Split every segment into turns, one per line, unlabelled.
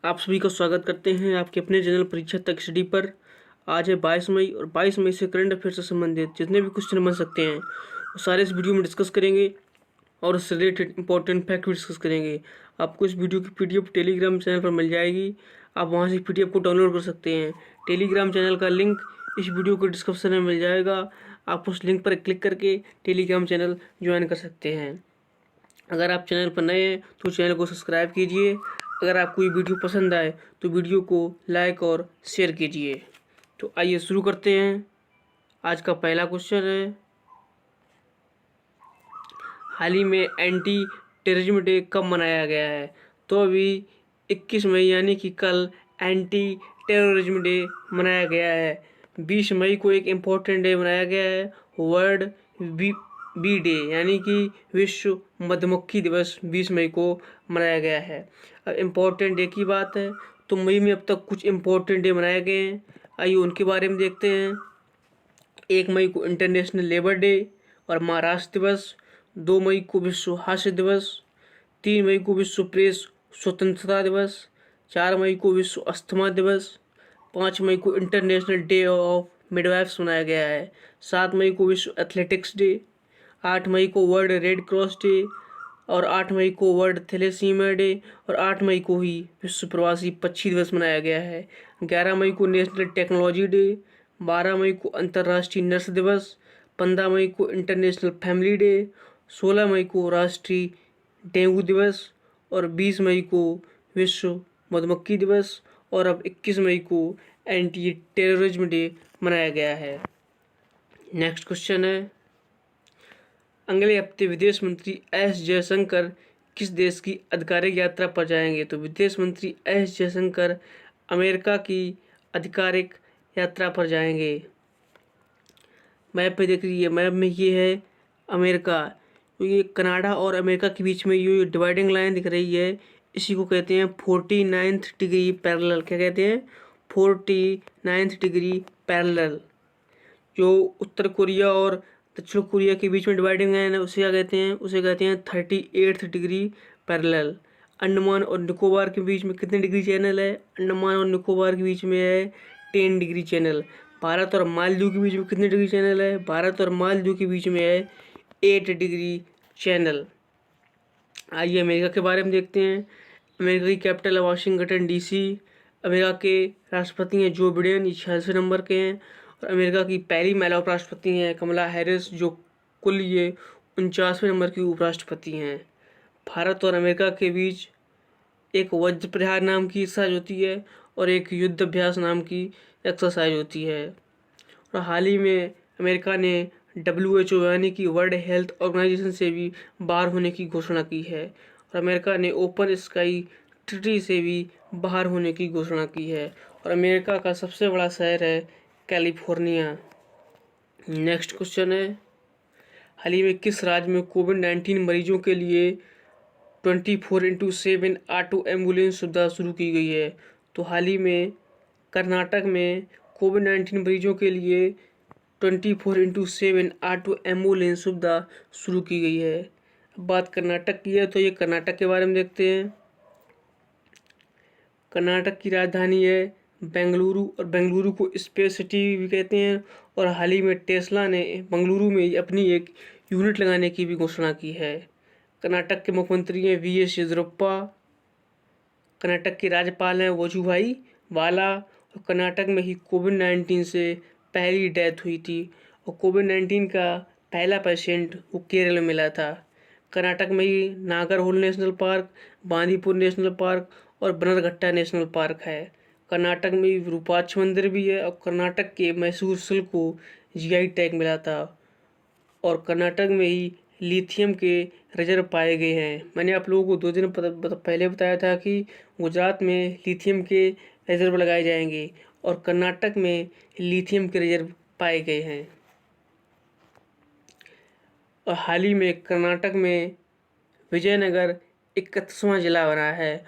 आप सभी का स्वागत करते हैं आपके अपने चैनल परीक्षा तक स्टडी पर। आज है 22 मई और 22 मई से करंट अफेयर से संबंधित जितने भी क्वेश्चन बन सकते हैं वो सारे इस वीडियो में डिस्कस करेंगे और उससे रिलेटेड इंपॉर्टेंट फैक्ट भी डिस्कस करेंगे। आपको इस वीडियो की पीडीएफ टेलीग्राम चैनल पर मिल जाएगी। आप वहां से पीडीएफ को डाउनलोड कर सकते हैं। टेलीग्राम चैनल का लिंक इस वीडियो के डिस्क्रिप्शन में मिल जाएगा। आप उस लिंक पर क्लिक करके टेलीग्राम चैनल ज्वाइन कर सकते हैं। अगर आप चैनल पर नए हैं तो चैनल को सब्सक्राइब कीजिए। अगर आपको ये वीडियो पसंद आए तो वीडियो को लाइक और शेयर कीजिए। तो आइए शुरू करते हैं। आज का पहला क्वेश्चन है, हाल ही में एंटी टेररिज्म डे कब मनाया गया है? तो अभी 21 मई यानी कि कल एंटी टेररिज्म डे मनाया गया है। 20 मई को एक इम्पोर्टेंट डे मनाया गया है, वर्ल्ड बी डे यानी कि विश्व मधुमक्खी दिवस 20 मई को मनाया गया है। अब इम्पोर्टेंट डे की बात है तो मई में अब तक कुछ इम्पोर्टेंट डे मनाए गए हैं। आइए उनके बारे में देखते हैं। 1 मई को इंटरनेशनल लेबर डे और महाराष्ट्र दिवस। 2 मई को विश्व हास्य दिवस। 3 मई को विश्व प्रेस स्वतंत्रता दिवस। 4 मई को विश्व अस्थमा दिवस। 5 मई को इंटरनेशनल डे ऑफ मिडवाइफ्स मनाया गया है। 7 मई को विश्व एथलेटिक्स डे। 8 मई को वर्ल्ड रेड क्रॉस डे और 8 मई को वर्ल्ड थैलेसीमिया डे और 8 मई को ही विश्व प्रवासी पक्षी दिवस मनाया गया है। 11 मई को नेशनल टेक्नोलॉजी डे। 12 मई को अंतर्राष्ट्रीय नर्स दिवस। 15 मई को इंटरनेशनल फैमिली डे। 16 मई को राष्ट्रीय डेंगू दिवस और 20 मई को विश्व मधुमक्खी दिवस और अब 21 मई को एंटी टेररिज्म डे मनाया गया है। नेक्स्ट क्वेश्चन है, अगले हफ्ते विदेश मंत्री एस जयशंकर किस देश की आधिकारिक यात्रा पर जाएंगे? तो विदेश मंत्री एस जयशंकर अमेरिका की आधिकारिक यात्रा पर जाएंगे। मैप पे देख लीजिए, मैप में ये है अमेरिका। तो ये कनाडा और अमेरिका के बीच में ये डिवाइडिंग लाइन दिख रही है, इसी को कहते हैं 49th डिग्री पैरेलल। क्या कहते हैं? 49th degree parallel. जो उत्तर कोरिया और दक्षिण कोरिया के बीच में डिवाइडिंग लाइन है उसे क्या कहते हैं? उसे कहते हैं 38th डिग्री पैरेलल। अंडमान और निकोबार के बीच में कितने डिग्री चैनल है? अंडमान और निकोबार के बीच में है 10 डिग्री चैनल। भारत और मालदीव के बीच में कितने डिग्री चैनल है? भारत और मालदीव के बीच में है 8 डिग्री चैनल। आइए अमेरिका के बारे में देखते हैं। अमेरिका की कैपिटल है वाशिंगटन डीसी। अमेरिका के राष्ट्रपति हैं जो बिडेन, 86 नंबर के हैं। और अमेरिका की पहली महिला उपराष्ट्रपति हैं कमला हैरिस, जो कुल ये 49वें नंबर की उपराष्ट्रपति हैं। भारत और अमेरिका के बीच एक वज्र प्रहार नाम की एक्सरसाइज होती है और एक युद्ध अभ्यास नाम की एक्सरसाइज होती है। और हाल ही में अमेरिका ने WHO यानी कि वर्ल्ड हेल्थ ऑर्गेनाइजेशन से भी बाहर होने की घोषणा की है और अमेरिका ने ओपन स्काई ट्रीटी से भी बाहर होने की घोषणा की है। और अमेरिका का सबसे बड़ा शहर है कैलिफोर्निया। नेक्स्ट क्वेश्चन है, हाल ही में किस राज्य में कोविड-19 मरीजों के लिए 24/7 ऑटो एम्बुलेंस सुविधा शुरू की गई है? तो हाल ही में कर्नाटक में कोविड-19 मरीजों के लिए 24/7 ऑटो एम्बुलेंस सुविधा शुरू की गई है। अब बात कर्नाटक की है तो ये कर्नाटक के बारे में देखते हैं। कर्नाटक की राजधानी है बेंगलुरु और बेंगलुरु को स्पेस सिटी भी कहते हैं। और हाल ही में टेस्ला ने बेंगलुरु में अपनी एक यूनिट लगाने की भी घोषणा की है। कर्नाटक के मुख्यमंत्री हैं VS येदियुरप्पा। कर्नाटक के राज्यपाल हैं वजुभाई वाला। और कर्नाटक में ही कोविड-19 से पहली डेथ हुई थी और कोविड-19 का पहला पेशेंट वो केरल में मिला था। कर्नाटक में ही Nagarhole national park, Bandipur national park और बनरघट्टा नेशनल पार्क है। कर्नाटक में ही विरूपाक्ष मंदिर भी है और कर्नाटक के मैसूर सिल्क को GI टैग मिला था। और कर्नाटक में ही लिथियम के रिजर्व पाए गए हैं। मैंने आप लोगों को 2 दिन पहले बताया था कि गुजरात में लिथियम के रिजर्व लगाए जाएंगे और कर्नाटक में लिथियम के रिजर्व पाए गए हैं। और हाल ही में कर्नाटक में विजयनगर 31वां जिला बना है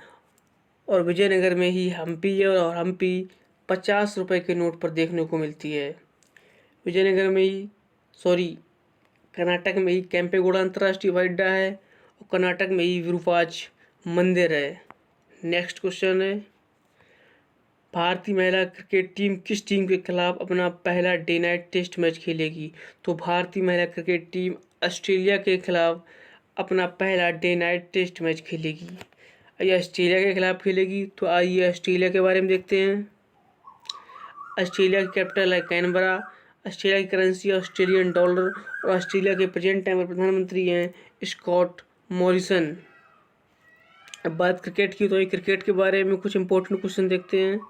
और विजयनगर में ही हम्पी है और हम्पी 50 रुपए के नोट पर देखने को मिलती है। विजयनगर में ही कर्नाटक में ही केम्पेगौड़ा अंतर्राष्ट्रीय हवाई अड्डा है और कर्नाटक में ही विरूपाक्ष मंदिर है। नेक्स्ट क्वेश्चन है, भारतीय महिला क्रिकेट टीम किस टीम के खिलाफ अपना पहला डे नाइट टेस्ट मैच खेलेगी? तो भारतीय महिला क्रिकेट टीम ऑस्ट्रेलिया के खिलाफ अपना पहला डे नाइट टेस्ट मैच खेलेगी। ये ऑस्ट्रेलिया के खिलाफ खेलेगी, तो आइए ऑस्ट्रेलिया के बारे में देखते हैं। ऑस्ट्रेलिया की कैपिटल है कैनबरा। ऑस्ट्रेलिया की करेंसी है ऑस्ट्रेलियन डॉलर और ऑस्ट्रेलिया के प्रेजेंट टाइम पर प्रधानमंत्री हैं स्कॉट मॉरिसन। अब बात क्रिकेट की, तो ये क्रिकेट के बारे में कुछ इंपॉर्टेंट क्वेश्चन देखते हैं।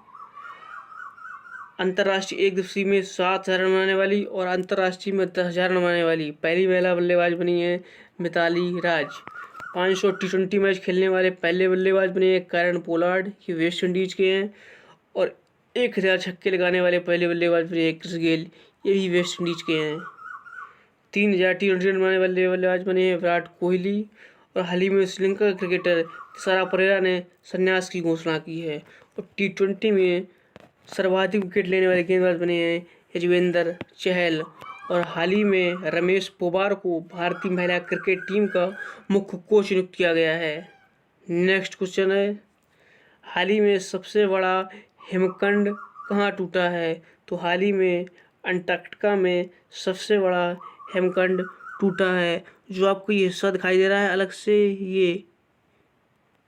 अंतर्राष्ट्रीय एक दिवसीय में 7,000 रन बनाने वाली और अंतर्राष्ट्रीय में 10,000 रन बनाने वाली पहली महिला बल्लेबाज बनी है मिताली राज। 500 T20 मैच खेलने वाले पहले बल्लेबाज बने हैं कैरन पोलार्ड, ये वेस्ट इंडीज के हैं। और 1,000 छक्के लगाने वाले पहले बल्लेबाज बने हैं क्रिस गेल, ये भी वेस्ट इंडीज के हैं। 3,000 T20 रन बनाने वाले बल्लेबाज बने हैं विराट कोहली। और हाल ही में श्रीलंका क्रिकेटर तिसारा परेरा ने संन्यास की घोषणा की है। और T20 में सर्वाधिक विकेट लेने वाले गेंदबाज बने हैं युजवेंद्र चहल। और हाल ही में रमेश पोवार को भारतीय महिला क्रिकेट टीम का मुख्य कोच नियुक्त किया गया है। नेक्स्ट क्वेश्चन है, हाल ही में सबसे बड़ा हिमखंड कहाँ टूटा है? तो हाल ही में अंटार्कटिका में सबसे बड़ा हिमखंड टूटा है। जो आपको ये हिस्सा दिखाई दे रहा है अलग से,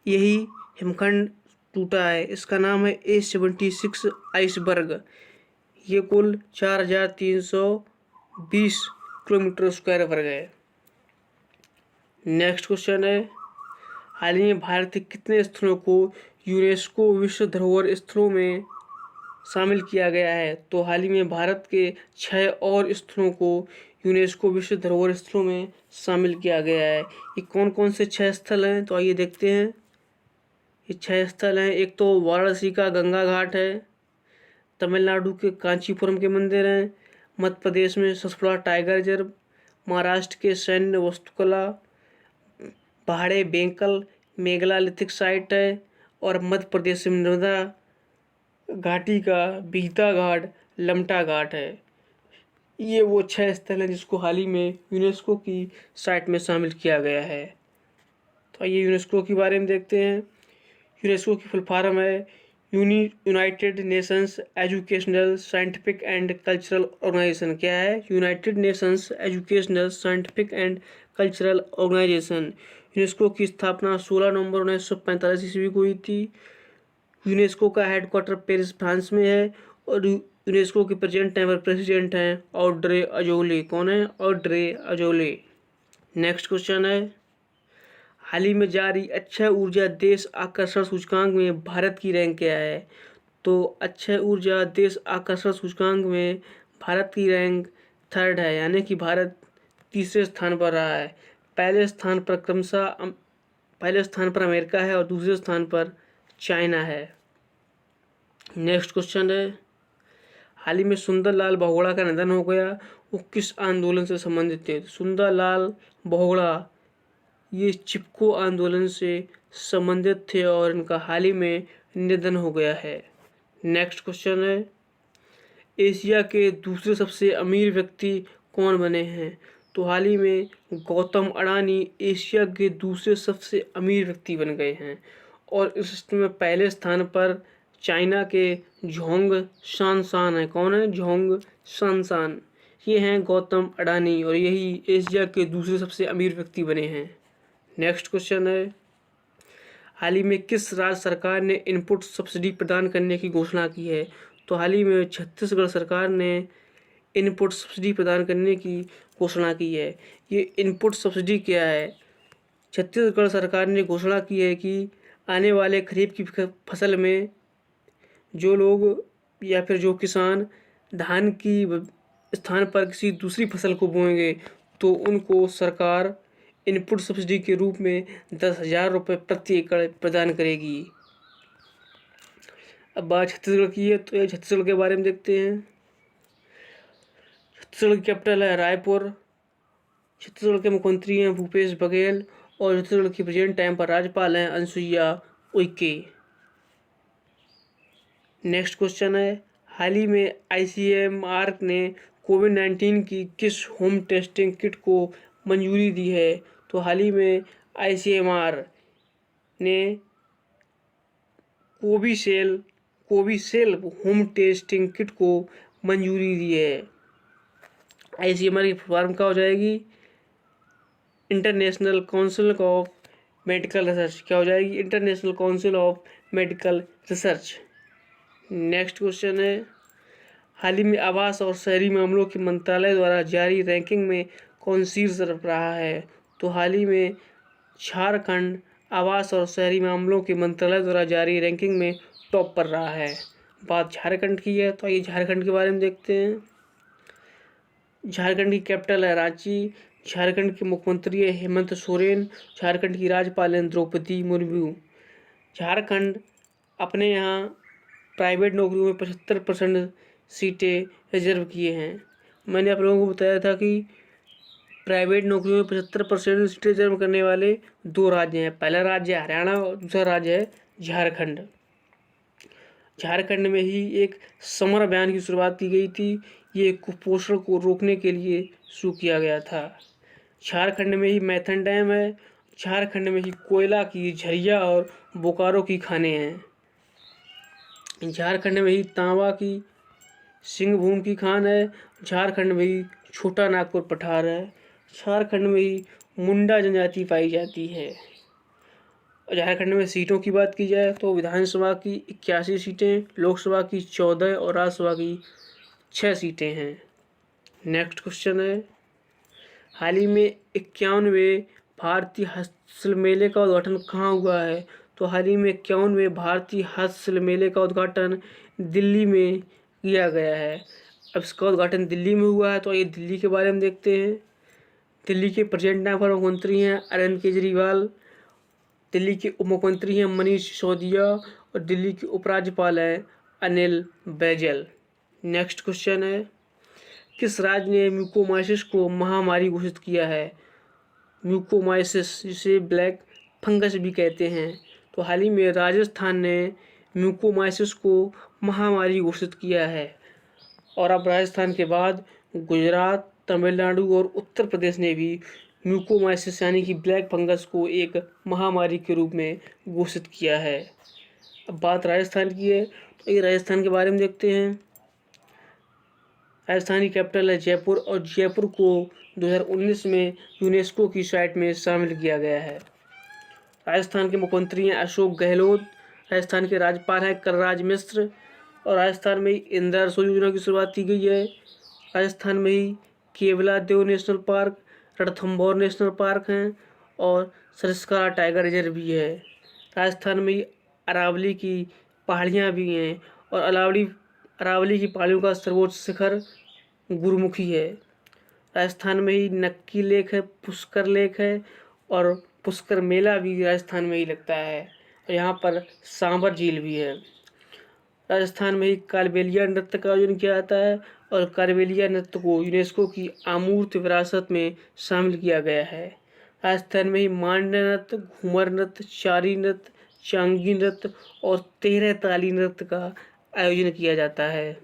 यही हिमखंड टूटा है। इसका नाम है A76 आइसबर्ग। ये कुल 4,320 किलोमीटर स्क्वायर वर्ग है। नेक्स्ट क्वेश्चन है, हाल ही में भारत के कितने स्थलों को यूनेस्को विश्व धरोहर स्थलों में शामिल किया गया है? तो हाल ही में भारत के 6 और स्थलों को यूनेस्को विश्व धरोहर स्थलों में शामिल किया गया है। ये कौन कौन से 6 स्थल हैं? तो आइए देखते हैं। ये 6 स्थल हैं। एक तो वाराणसी का गंगा घाट है, तमिलनाडु के कांचीपुरम के मंदिर हैं, मध्य प्रदेश में सतपुड़ा टाइगर रिजर्व, महाराष्ट्र के सैन्य वास्तुकला पहाड़े बेंकल मेगालिथिक साइट है, और मध्य प्रदेश में नर्मदा घाटी का बीहता घाट लमटा घाट है। ये वो 6 स्थल हैं जिसको हाल ही में यूनेस्को की साइट में शामिल किया गया है। तो आइए यूनेस्को के बारे में देखते हैं। यूनेस्को की फुल फॉर्म है United Nations Educational Scientific and Cultural Organization. क्या है? United Nations Educational Scientific and Cultural Organization. UNESCO की स्थापना 16 नवंबर 1945 ईस्वी को हुई थी। यूनेस्को का हेडक्वार्टर पेरिस फ्रांस में है। और यूनेस्को के प्रेजेंट टाइम पर प्रेसिडेंट हैं ऑड्रे अजोले। कौन है? Audrey Azoulay. नेक्स्ट क्वेश्चन है, हाल ही में जारी अक्षय ऊर्जा देश आकर्षण सूचकांक में भारत की रैंक क्या है? तो अक्षय ऊर्जा देश आकर्षण सूचकांक में भारत की रैंक 3rd है, यानी कि भारत तीसरे स्थान पर रहा है। पहले स्थान पर अमेरिका है और दूसरे स्थान पर चाइना है। नेक्स्ट क्वेश्चन है, हाल ही में सुंदरलाल बहुगुणा का निधन हो गया, वो किस आंदोलन से संबंधित थे? सुंदरलाल बहुगुणा ये चिपको आंदोलन से संबंधित थे और इनका हाल ही में निधन हो गया है। नेक्स्ट क्वेश्चन है, एशिया के दूसरे सबसे अमीर व्यक्ति कौन बने हैं? तो हाल ही में गौतम अडानी एशिया के दूसरे सबसे अमीर व्यक्ति बन गए हैं। और इस लिस्ट में पहले स्थान पर चाइना के झोंग शानसान है। कौन है? झोंग शानसान। ये हैं गौतम अडानी और यही एशिया के दूसरे सबसे अमीर व्यक्ति बने हैं। नेक्स्ट क्वेश्चन है, हाल ही में किस राज्य सरकार ने इनपुट सब्सिडी प्रदान करने की घोषणा की है? तो हाल ही में छत्तीसगढ़ सरकार ने इनपुट सब्सिडी प्रदान करने की घोषणा की है। ये इनपुट सब्सिडी क्या है? छत्तीसगढ़ सरकार ने घोषणा की है कि आने वाले खरीफ की फसल में जो लोग या फिर जो किसान धान की स्थान पर किसी दूसरी फसल को बोएंगे तो उनको सरकार इनपुट सब्सिडी के रूप में 10,000 रुपये प्रति एकड़ प्रदान करेगी। अब बात छत्तीसगढ़ की है, तो ये छत्तीसगढ़ के बारे में देखते हैं। छत्तीसगढ़ की कैपिटल है रायपुर। छत्तीसगढ़ के मुख्यमंत्री हैं भूपेश बघेल और छत्तीसगढ़ की प्रेजेंट टाइम पर राज्यपाल हैं अनुसुईया उइके। नेक्स्ट क्वेश्चन है, हाल ही में ICMR ने कोविड-19 की किस होम टेस्टिंग किट को मंजूरी दी है? तो हाल ही में ICMR ने कोविशील्ड होम टेस्टिंग किट को मंजूरी दी है। ICMR की फॉर्म क्या हो जाएगी? International council of medical research. क्या हो जाएगी? International council of medical research. Next question है, हाल ही में आवास और शहरी मामलों के मंत्रालय द्वारा जारी रैंकिंग में कौन शीर्ष रहा है? तो हाल ही में झारखंड आवास और शहरी मामलों के मंत्रालय द्वारा जारी रैंकिंग में टॉप पर रहा है। बात झारखंड की है, तो आइए झारखंड के बारे में देखते हैं। झारखंड की कैपिटल है रांची। झारखंड के मुख्यमंत्री है हेमंत सोरेन। झारखंड की राज्यपाल हैं द्रौपदी मुर्मू। झारखंड अपने यहाँ प्राइवेट नौकरियों में 75% सीटें रिजर्व किए हैं। मैंने आप लोगों को बताया था कि प्राइवेट नौकरियों में 75% सीटें रिजर्व करने वाले 2 राज्य हैं। पहला राज्य है हरियाणा और दूसरा राज्य है झारखंड। झारखंड में ही एक समर अभियान की शुरुआत की गई थी। ये कुपोषण को रोकने के लिए शुरू किया गया था। झारखंड में ही मैथन डैम है। झारखंड में ही कोयला की झरिया और बोकारो की खानें हैं। झारखंड में ही तांबा की सिंहभूम की खान है। झारखंड में ही छोटा नागपुर पठार है। झारखंड में ही मुंडा जनजाति पाई जाती है। झारखंड में सीटों की बात की जाए तो विधानसभा की 81 सीटें, लोकसभा की 14 और राज्यसभा की 6 सीटें हैं। नेक्स्ट क्वेश्चन है, हाल ही में 51वें भारतीय हस्तशिल्प मेले का उद्घाटन कहाँ हुआ है? तो हाल ही में 51वें भारतीय हस्तशिल्प मेले का उद्घाटन दिल्ली में किया गया है। अब इसका उद्घाटन दिल्ली में हुआ है, तो ये दिल्ली के बारे में देखते हैं। दिल्ली के प्रेजेंट मुख्यमंत्री हैं अरविंद केजरीवाल। दिल्ली के उप मुख्यमंत्री हैं मनीष सिसोदिया और दिल्ली के उपराज्यपाल हैं अनिल बैजल। नेक्स्ट क्वेश्चन है, किस राज्य ने म्यूकोमाइसिस को महामारी घोषित किया है? म्यूकोमाइसिस जिसे ब्लैक फंगस भी कहते हैं, तो हाल ही में राजस्थान ने म्यूकोमाइसिस को महामारी घोषित किया है। और अब राजस्थान के बाद गुजरात, तमिलनाडु और उत्तर प्रदेश ने भी म्यूकोमाइसिस यानी कि ब्लैक फंगस को एक महामारी के रूप में घोषित किया है। अब बात राजस्थान की है, तो ये राजस्थान के बारे में देखते हैं। राजस्थान की कैपिटल है जयपुर और जयपुर को 2019 में यूनेस्को की साइट में शामिल किया गया है। राजस्थान के मुख्यमंत्री हैं अशोक गहलोत। राजस्थान के राज्यपाल हैं कलराज मिश्र। और राजस्थान में इंदिरा रसोई योजना की शुरुआत की गई है। राजस्थान में ही Keoladeo national park, Ranthambore national park हैं और सरिस्का टाइगर रिजर्व भी है। राजस्थान में ही अरावली की पहाड़ियाँ भी हैं और अरावली की पहाड़ियों का सर्वोच्च शिखर गुरुमुखी है। राजस्थान में ही नक्की लेक है, पुष्कर लेक है और पुष्कर मेला भी राजस्थान में ही लगता है और यहाँ पर सांबर झील भी है। राजस्थान में ही कालबेलिया नृत्य का आयोजन किया जाता है और कालबेलिया नृत्य को यूनेस्को की अमूर्त विरासत में शामिल किया गया है। राजस्थान में ही मांड्य नृत्य, घूमर नृत्य, चारी नृत्य, चांगी नृत्य और 13 ताली नृत्य का आयोजन किया जाता है।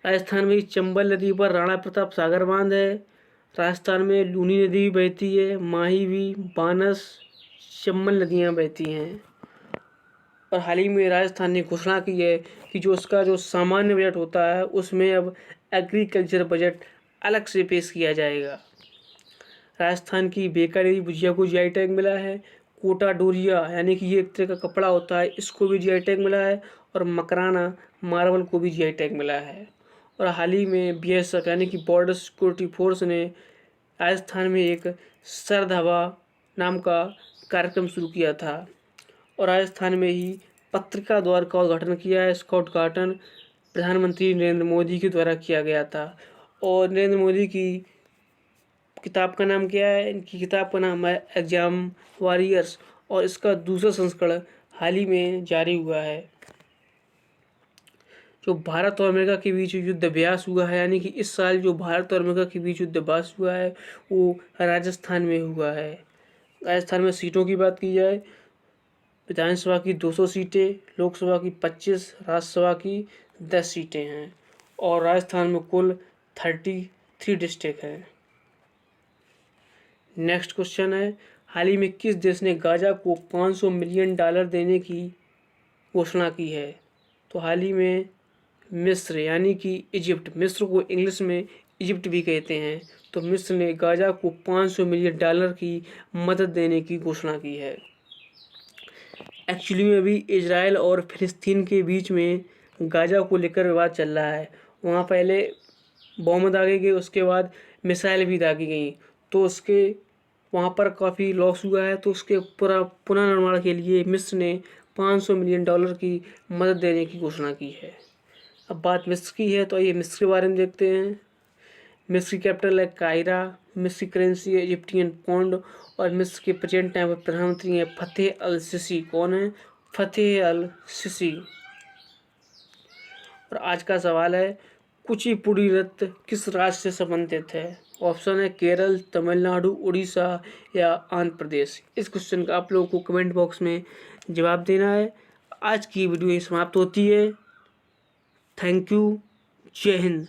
राजस्थान में चंबल नदी पर राणा प्रताप सागर बांध है। राजस्थान में लूनी नदी भी बहती है, माही भी, बानस, चंबल नदियाँ बहती हैं। और हाल ही में राजस्थान ने घोषणा की है कि जो उसका जो सामान्य बजट होता है उसमें अब एग्रीकल्चर बजट अलग से पेश किया जाएगा। राजस्थान की बीकानेरी भुजिया को जीआई टैग मिला है। कोटा डोरिया यानी कि ये एक तरह का कपड़ा होता है, इसको भी जीआई टैग मिला है और मकराना मार्बल को भी जीआई टैग मिला है। और हाल ही में BSF यानी कि बॉर्डर सिक्योरिटी फोर्स ने राजस्थान में एक सर्द हवा नाम का कार्यक्रम शुरू किया था और राजस्थान में ही पत्रिका द्वार का उद्घाटन किया है। इसका उद्घाटन प्रधानमंत्री नरेंद्र मोदी के द्वारा किया गया था। और नरेंद्र मोदी की किताब का नाम क्या है? इनकी किताब का नाम है एग्जाम वॉरियर्स और इसका दूसरा संस्करण हाल ही में जारी हुआ है। जो भारत और अमेरिका के बीच युद्ध अभ्यास हुआ है यानी कि इस साल जो भारत और अमेरिका के बीच युद्ध अभ्यास हुआ है वो राजस्थान में हुआ है। राजस्थान में सीटों की बात की जाए, विधानसभा की 200 सीटें, लोकसभा की 25, राज्यसभा की 10 सीटें हैं और राजस्थान में कुल 33 डिस्ट्रिक्ट हैं। नेक्स्ट क्वेश्चन है, हाल ही में किस देश ने गाजा को $500 मिलियन देने की घोषणा की है। तो हाल ही में मिस्र यानी कि इजिप्ट, मिस्र को इंग्लिश में इजिप्ट भी कहते हैं, तो मिस्र ने गाज़ा को $500 मिलियन की मदद देने की घोषणा की है। एक्चुअली में अभी इजराइल और फिलिस्तीन के बीच में गाज़ा को लेकर विवाद चल रहा है। वहाँ पहले बॉम्ब दागे गए, उसके बाद मिसाइल भी दागी गई, तो उसके वहाँ पर काफ़ी लॉस हुआ है। तो उसके पुनर्निर्माण के लिए मिस्र ने $500 मिलियन की मदद देने की घोषणा की है। अब बात मिस्र की है, तो ये मिस्र के बारे में देखते हैं। मिस्र की कैपिटल है काहिरा, मिस्र की करेंसी है इजिप्टियन पौंड, और मिस्र के प्रेजेंट टाइम पर प्रधानमंत्री हैं फतेह अल सिसी। कौन है? Fattah Al Sisi. और आज का सवाल है, कुचिपुड़ी नृत्य किस राज्य से संबंधित है? ऑप्शन है केरल, तमिलनाडु, उड़ीसा या आंध्र प्रदेश। इस क्वेश्चन का आप लोगों को कमेंट बॉक्स में जवाब देना है। आज की वीडियो समाप्त होती है। Thank you. जय हिंद।